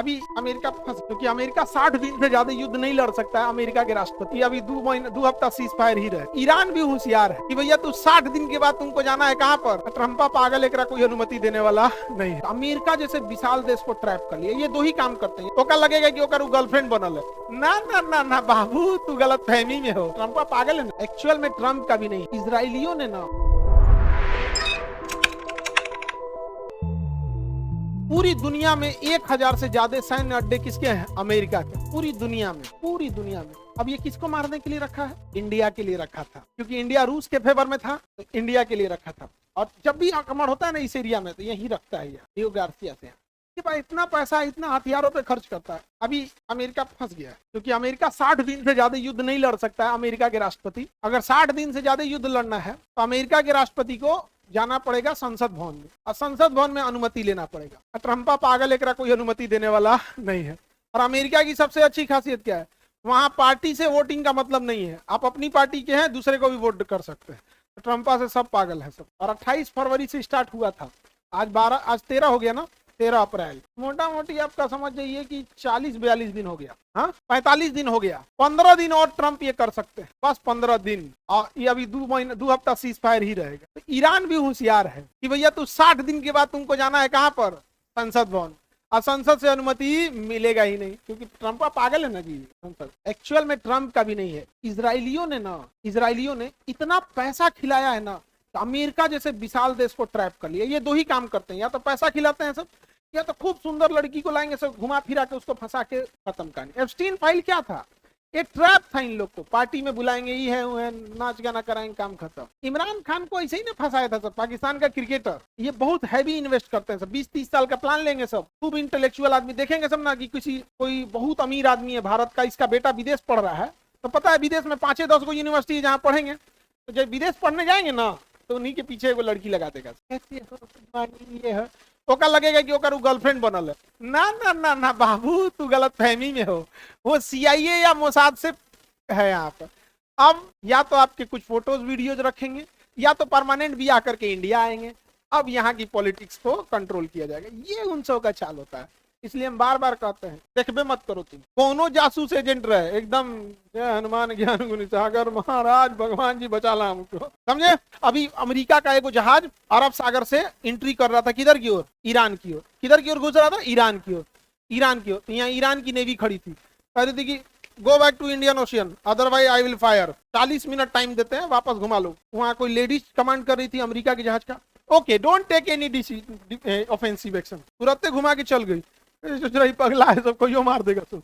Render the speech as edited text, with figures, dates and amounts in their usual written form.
अभी अमेरिका फंस, क्योंकि अमेरिका 60 दिन से ज्यादा युद्ध नहीं लड़ सकता है। अमेरिका के राष्ट्रपति अभी 2 हफ्ता सीज फायर ही रहे। ईरान भी होशियार है कि भैया तू 60 दिन के बाद तुमको जाना है कहाँ पर। ट्रम्पा पागल एकरा कोई अनुमति देने वाला नहीं है। अमेरिका जैसे विशाल देश को ट्रैप कर लिया। ये दो ही काम करते हैं। ओका लगेगा कि ओकर गर्लफ्रेंड बनल है। ना ना ना ना बाबू, तू गलत फहमी में हो। ट्रम्पा पागल है ना। एक्चुअल में ट्रम्प का भी नहीं, इजरायलियों ने ना पूरी दुनिया में 1000 से ज्यादा सैन्य अड्डे किसके हैं? अमेरिका के। पूरी दुनिया में। अब ये किसको मारने के लिए रखा है? इंडिया के लिए रखा था, क्योंकि इंडिया रूस के फेवर में था, तो इंडिया के लिए रखा था। और जब भी आक्रमण होता है ना इस एरिया में, तो यही रखता है लियो गार्सिया से। इतना पैसा इतना हथियारों पे खर्च करता है। अभी अमेरिका फंस गया है, क्योंकि अमेरिका 60 दिन से ज्यादा युद्ध नहीं लड़ सकता है। अमेरिका के राष्ट्रपति अगर 60 दिन से ज्यादा युद्ध लड़ना है तो अमेरिका के राष्ट्रपति को जाना पड़ेगा संसद भवन में, और संसद भवन में अनुमति लेना पड़ेगा। ट्रम्पा पागल एकरा कोई अनुमति देने वाला नहीं है। और अमेरिका की सबसे अच्छी खासियत क्या है? वहां पार्टी से वोटिंग का मतलब नहीं है। आप अपनी पार्टी के हैं, दूसरे को भी वोट कर सकते हैं। तो ट्रम्पा से सब पागल है सब। और 28 फरवरी से स्टार्ट हुआ था, आज 13 हो गया ना, 13 अप्रैल। मोटा मोटी आपका समझ जाइए कि 40-42 दिन हो गया। हाँ, 45 दिन हो गया। 15 दिन और ट्रम्प ये कर सकते हैं, बस 15 दिन। और ये अभी 2 हफ्ता सीज फायर ही रहेगा। तो ईरान भी होशियार है कि भैया तू 60 दिन के बाद तुमको जाना है कहाँ पर? संसद भवन। और संसद से अनुमति मिलेगा ही नहीं, क्योंकि ट्रम्प पागल है ना जी। संसद एक्चुअल में ट्रम्प का भी नहीं है। इजरायलियों ने इतना पैसा खिलाया है ना, तो अमेरिका जैसे विशाल देश को ट्रैप कर लिया। ये दो ही काम करते हैं, या तो पैसा खिलाते हैं सब, या तो खूब सुंदर लड़की को लाएंगे सब, घुमा फिरा के उसको फंसा के खत्म करेंगे। एप्स्टीन फाइल क्या था? एक ट्रैप था। इन लोग को पार्टी में बुलाएंगे, ये है वो है, नाच गाना कराएंगे, काम खत्म। इमरान खान को ऐसे ही ना फंसाया था सब, पाकिस्तान का क्रिकेटर। ये बहुत हैवी इन्वेस्ट करते हैं सब, 20-30 साल का प्लान लेंगे सब, खूब इंटेलेक्चुअल आदमी देखेंगे सब ना, कि कोई बहुत अमीर आदमी है भारत का, इसका बेटा विदेश पढ़ रहा है, तो पता है विदेश में 5-10 गो यूनिवर्सिटी है जहाँ पढ़ेंगे। तो जब विदेश पढ़ने जाएंगे ना, तो उन्हीं के पीछे वो लड़की लगा देगा। ये है, ओका लगेगा कि ओकर गर्लफ्रेंड बनल है। ना ना ना ना बाबू, तू गलत फहमी में हो। वो CIA या मोसाद से है यहाँ पर। अब या तो आपके कुछ फोटोज वीडियोज रखेंगे, या तो परमानेंट भी आकर के इंडिया आएंगे। अब यहाँ की पॉलिटिक्स को कंट्रोल किया जाएगा। ये उन सब का चाल होता है। इसलिए हम बार बार कहते हैं, देखबे मत करो तुम। कोनो जासूस एजेंट रहे, एकदम जय हनुमान ज्ञान गुण सागर महाराज भगवान जी बचा ला हमको, समझे। अभी अमेरिका का एक जहाज अरब सागर से एंट्री कर रहा था, किधर की ओर? ईरान की ओर। किधर की ओर घुस रहा था? ईरान की ओर। तो यहाँ ईरान की नेवी खड़ी थी, कह रही थी कि go back to Indian Ocean, otherwise I will fire. 40 minute time देते हैं, वापस घुमा लो। वहां कोई लेडीज कमांड कर रही थी अमेरिका के जहाज का। Okay, don't take any offensive action. तुरंत घुमा के चल गई। पगला है, सबको यो मार देगा सब।